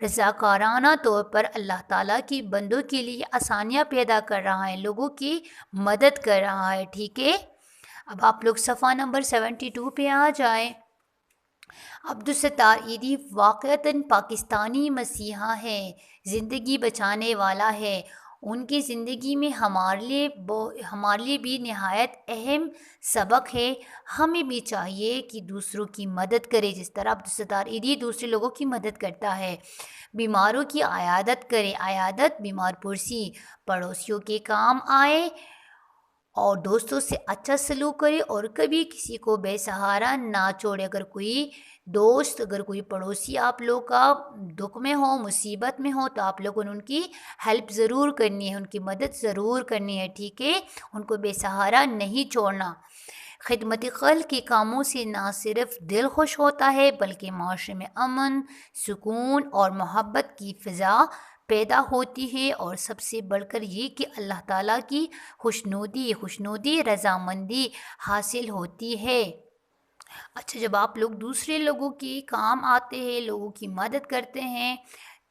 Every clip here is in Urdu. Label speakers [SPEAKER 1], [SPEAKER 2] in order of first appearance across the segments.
[SPEAKER 1] رضاکارانہ طور پر اللہ تعالیٰ کی بندوں کے لیے آسانیاں پیدا کر رہا ہے، لوگوں کی مدد کر رہا ہے، ٹھیک ہے۔ اب آپ لوگ صفحہ نمبر 72 پہ آ جائیں۔ عبدالستار ایدھی واقعتاً پاکستانی مسیحا ہے، زندگی بچانے والا ہے۔ ان کی زندگی میں ہمارے لیے بھی نہایت اہم سبق ہے۔ ہمیں بھی چاہیے کہ دوسروں کی مدد کرے، جس طرح عبدالستار ایدھی دوسرے لوگوں کی مدد کرتا ہے۔ بیماروں کی عیادت کرے، عیادت بیمار پرسی، پڑوسیوں کے کام آئے اور دوستوں سے اچھا سلوک کرے اور کبھی کسی کو بے سہارا نہ چھوڑے۔ اگر کوئی دوست، اگر کوئی پڑوسی آپ لوگ کا دکھ میں ہو، مصیبت میں ہو، تو آپ لوگوں نے ان کی ہیلپ ضرور کرنی ہے، ان کی مدد ضرور کرنی ہے، ٹھیک ہے۔ ان کو بے سہارا نہیں چھوڑنا۔ خدمت خلق کے کاموں سے نہ صرف دل خوش ہوتا ہے بلکہ معاشرے میں امن، سکون اور محبت کی فضا پیدا ہوتی ہے، اور سب سے بڑھ کر یہ کہ اللہ تعالیٰ کی خوشنودی رضامندی حاصل ہوتی ہے۔ اچھا، جب آپ لوگ دوسرے لوگوں کے کام آتے ہیں، لوگوں کی مدد کرتے ہیں،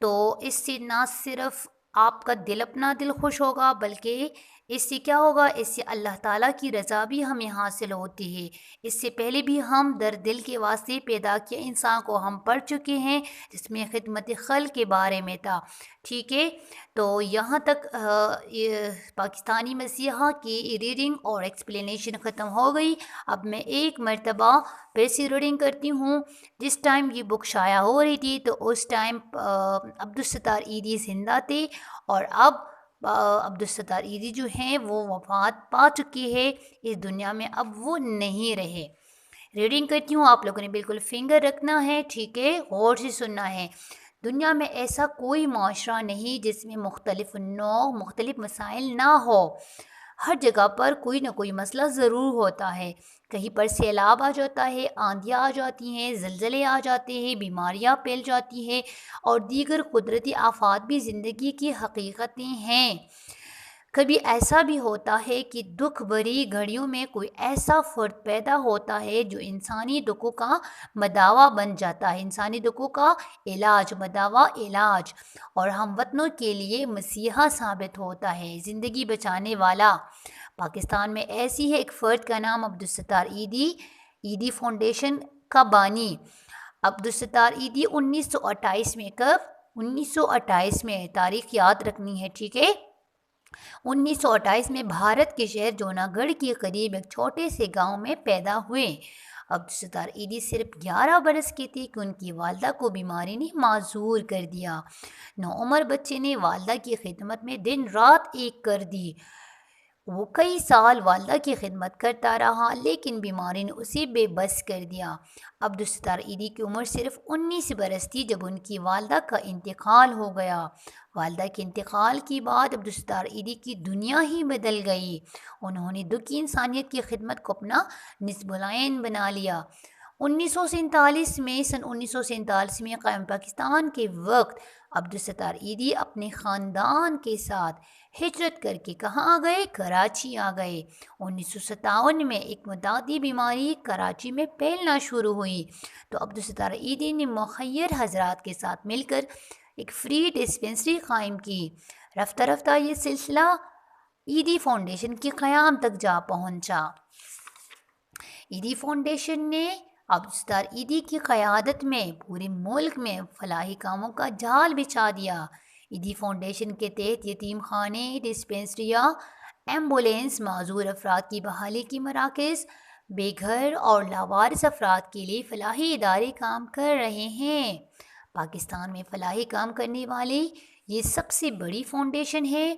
[SPEAKER 1] تو اس سے نہ صرف آپ کا اپنا دل خوش ہوگا، بلکہ اس سے کیا ہوگا، اس سے اللہ تعالیٰ کی رضا بھی ہمیں حاصل ہوتی ہے۔ اس سے پہلے بھی ہم دل کے واسطے پیدا کیا انسان کو ہم پڑھ چکے ہیں، جس میں خدمت خلق کے بارے میں تھا، ٹھیک ہے۔ تو یہاں تک پاکستانی مسیحا کی ریڈنگ اور ایکسپلینیشن ختم ہو گئی۔ اب میں ایک مرتبہ پھر سے ریڈنگ کرتی ہوں۔ جس ٹائم یہ بک شائع ہو رہی تھی تو اس ٹائم عبدالستار ایدھی زندہ تھے، اور اب عبدالستار ایدھی جو ہیں وہ وفات پا چکے ہیں اس دنیا میں، اب وہ نہیں رہے۔ ریڈنگ کرتی ہوں، آپ لوگوں نے بالکل فنگر رکھنا ہے، ٹھیک ہے، غور سے سننا ہے۔ دنیا میں ایسا کوئی معاشرہ نہیں جس میں مختلف مسائل نہ ہو۔ ہر جگہ پر کوئی نہ کوئی مسئلہ ضرور ہوتا ہے۔ کہیں پر سیلاب آ جاتا ہے، آندھیاں آ جاتی ہیں، زلزلے آ جاتے ہیں، بیماریاں پھیل جاتی ہیں، اور دیگر قدرتی آفات بھی زندگی کی حقیقتیں ہیں۔ کبھی ایسا بھی ہوتا ہے کہ دکھ بھری گھڑیوں میں کوئی ایسا فرد پیدا ہوتا ہے جو انسانی دکھوں کا مداوا بن جاتا ہے، انسانی دکھوں کا علاج، اور ہم وطنوں کے لیے مسیحا ثابت ہوتا ہے، زندگی بچانے والا۔ پاکستان میں ایسی ہے ایک فرد کا نام عبدالستار ایدھی فاؤنڈیشن کا بانی۔ عبدالستار ایدھی 1928 میں، کب 1928 میں، تاریخ یاد رکھنی ہے، ٹھیک ہے۔ 1928 میں بھارت کے شہر جوناگڑھ کے قریب ایک چھوٹے سے گاؤں میں پیدا ہوئے۔ عبدالستار ایدھی صرف 11 برس کے تھے کہ ان کی والدہ کو بیماری نے معذور کر دیا۔ نوعمر بچے نے والدہ کی خدمت میں دن رات ایک کر دی۔ وہ کئی سال والدہ کی خدمت کرتا رہا، لیکن بیماری نے اسے بے بس کر دیا۔ عبدالستار ایدھی کی عمر صرف 19 برس تھی جب ان کی والدہ کا انتقال ہو گیا۔ والدہ کے انتقال کے بعد عبدالستار ایدھی کی دنیا ہی بدل گئی۔ انہوں نے دکھی انسانیت کی خدمت کو اپنا نصب العین بنا لیا۔ 1947 میں قائم پاکستان کے وقت عبدالستار ایدھی اپنے خاندان کے ساتھ ہجرت کر کے کہاں آ گئے؟ کراچی آ گئے۔ 1957 میں ایک متعدی بیماری کراچی میں پھیلنا شروع ہوئی تو عبدالستار ایدھی نے مخیر حضرات کے ساتھ مل کر ایک فری ڈسپنسری قائم کی۔ رفتہ رفتہ یہ سلسلہ ایدھی فاؤنڈیشن کے قیام تک جا پہنچا۔ ایدھی فاؤنڈیشن نے عبدالستار ایدھی کی قیادت میں پورے ملک میں فلاحی کاموں کا جال بچھا دیا۔ ایدھی فاؤنڈیشن کے تحت یتیم خانے، ڈسپنسریاں، ایمبولینس، معذور افراد کی بحالی کے مراکز، بے گھر اور لاوارث افراد کے لیے فلاحی ادارے کام کر رہے ہیں۔ پاکستان میں فلاحی کام کرنے والی یہ سب سے بڑی فاؤنڈیشن ہے۔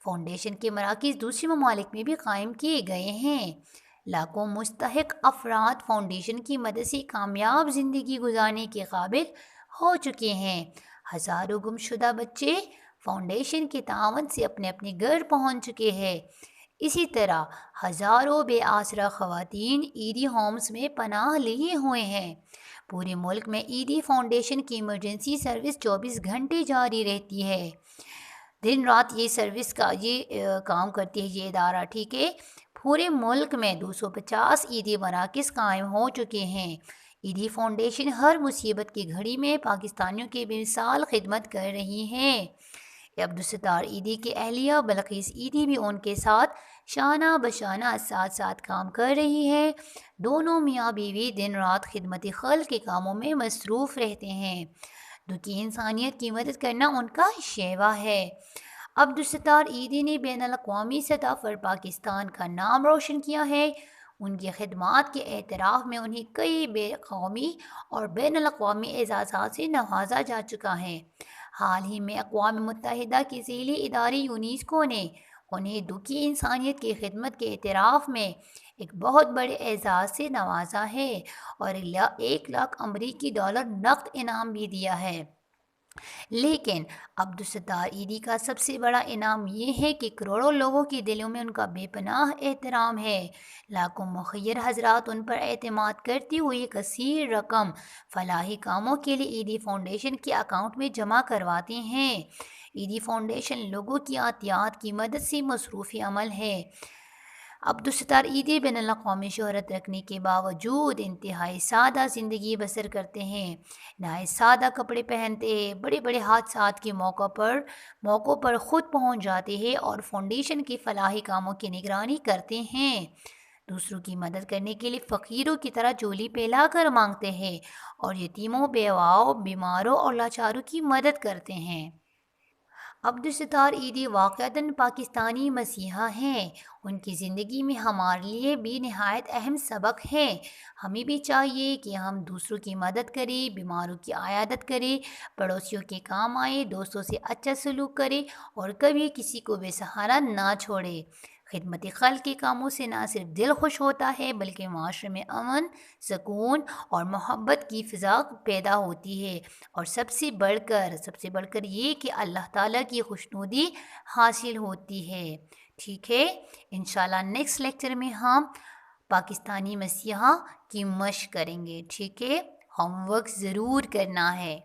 [SPEAKER 1] فاؤنڈیشن کے مراکز دوسرے ممالک میں بھی قائم کیے گئے ہیں۔ لاکھوں مستحق افراد فاؤنڈیشن کی مدد سے کامیاب زندگی گزارنے کے قابل ہو چکے ہیں۔ ہزاروں گمشدہ بچے فاؤنڈیشن کے تعاون سے اپنے اپنے گھر پہنچ چکے ہیں۔ اسی طرح ہزاروں بے آسرا خواتین ایدھی ہومز میں پناہ لیے ہوئے ہیں۔ پورے ملک میں ایدھی فاؤنڈیشن کی ایمرجنسی سروس 24 گھنٹے جاری رہتی ہے۔ دن رات یہ کام کرتی ہے یہ ادارہ، ٹھیک ہے۔ پورے ملک میں 250 ایدھی مراکز قائم ہو چکے ہیں۔ عیدی فاؤنڈیشن ہر مصیبت کی گھڑی میں پاکستانیوں کی بے مثال خدمت کر رہی ہیں۔ عبدالستار عیدی کی اہلیہ بلقیس عیدی بھی ان کے ساتھ شانہ بشانہ ساتھ ساتھ کام کر رہی ہے۔ دونوں میاں بیوی دن رات خدمت خلق کے کاموں میں مصروف رہتے ہیں۔ دکھی انسانیت کی مدد کرنا ان کا شیوا ہے۔ عبدالستار عیدی نے بین الاقوامی سطح پر پاکستان کا نام روشن کیا ہے۔ ان کی خدمات کے اعتراف میں انہیں کئی بے قومی اور بین الاقوامی اعزازات سے نوازا جا چکا ہے۔ حال ہی میں اقوام متحدہ کے ذیلی ادارے یونیسکو نے انہیں دکھی انسانیت کی خدمت کے اعتراف میں ایک بہت بڑے اعزاز سے نوازا ہے اور 1 لاکھ امریکی ڈالر نقد انعام بھی دیا ہے۔ لیکن عبدالستار عیدی کا سب سے بڑا انعام یہ ہے کہ کروڑوں لوگوں کے دلوں میں ان کا بے پناہ احترام ہے۔ لاکھوں مخیر حضرات ان پر اعتماد کرتے ہوئے کثیر رقم فلاحی کاموں کے لیے عیدی فاؤنڈیشن کے اکاؤنٹ میں جمع کرواتے ہیں۔ عیدی فاؤنڈیشن لوگوں کی عطیات کی مدد سے مصروف عمل ہے۔ عبدالستار عیدی بین الاقوامی شہرت رکھنے کے باوجود انتہائی سادہ زندگی بسر کرتے ہیں، نہایت سادہ کپڑے پہنتے ہیں، بڑے بڑے حادثات کے موقعوں پر خود پہنچ جاتے ہیں اور فاؤنڈیشن کی فلاحی کاموں کی نگرانی کرتے ہیں۔ دوسروں کی مدد کرنے کے لیے فقیروں کی طرح جولی پھیلا کر مانگتے ہیں اور یتیموں، بیواؤں، بیماروں اور لاچاروں کی مدد کرتے ہیں۔ عبدالستار عیدی واقعتاً پاکستانی مسیحا ہیں۔ ان کی زندگی میں ہمارے لیے بھی نہایت اہم سبق ہے۔ ہمیں بھی چاہیے کہ ہم دوسروں کی مدد کریں، بیماروں کی عیادت کریں، پڑوسیوں کے کام آئیں، دوستوں سے اچھا سلوک کریں اور کبھی کسی کو بے سہارا نہ چھوڑیں۔ خدمت خلق کے کاموں سے نہ صرف دل خوش ہوتا ہے بلکہ معاشرے میں امن، سکون اور محبت کی فضا پیدا ہوتی ہے، اور سب سے بڑھ کر یہ کہ اللہ تعالیٰ کی خوشنودی حاصل ہوتی ہے۔ ٹھیک ہے، انشاءاللہ نیکسٹ لیکچر میں ہم پاکستانی مسیحا کی مشق کریں گے۔ ٹھیک ہے، ہوم ورک ضرور کرنا ہے۔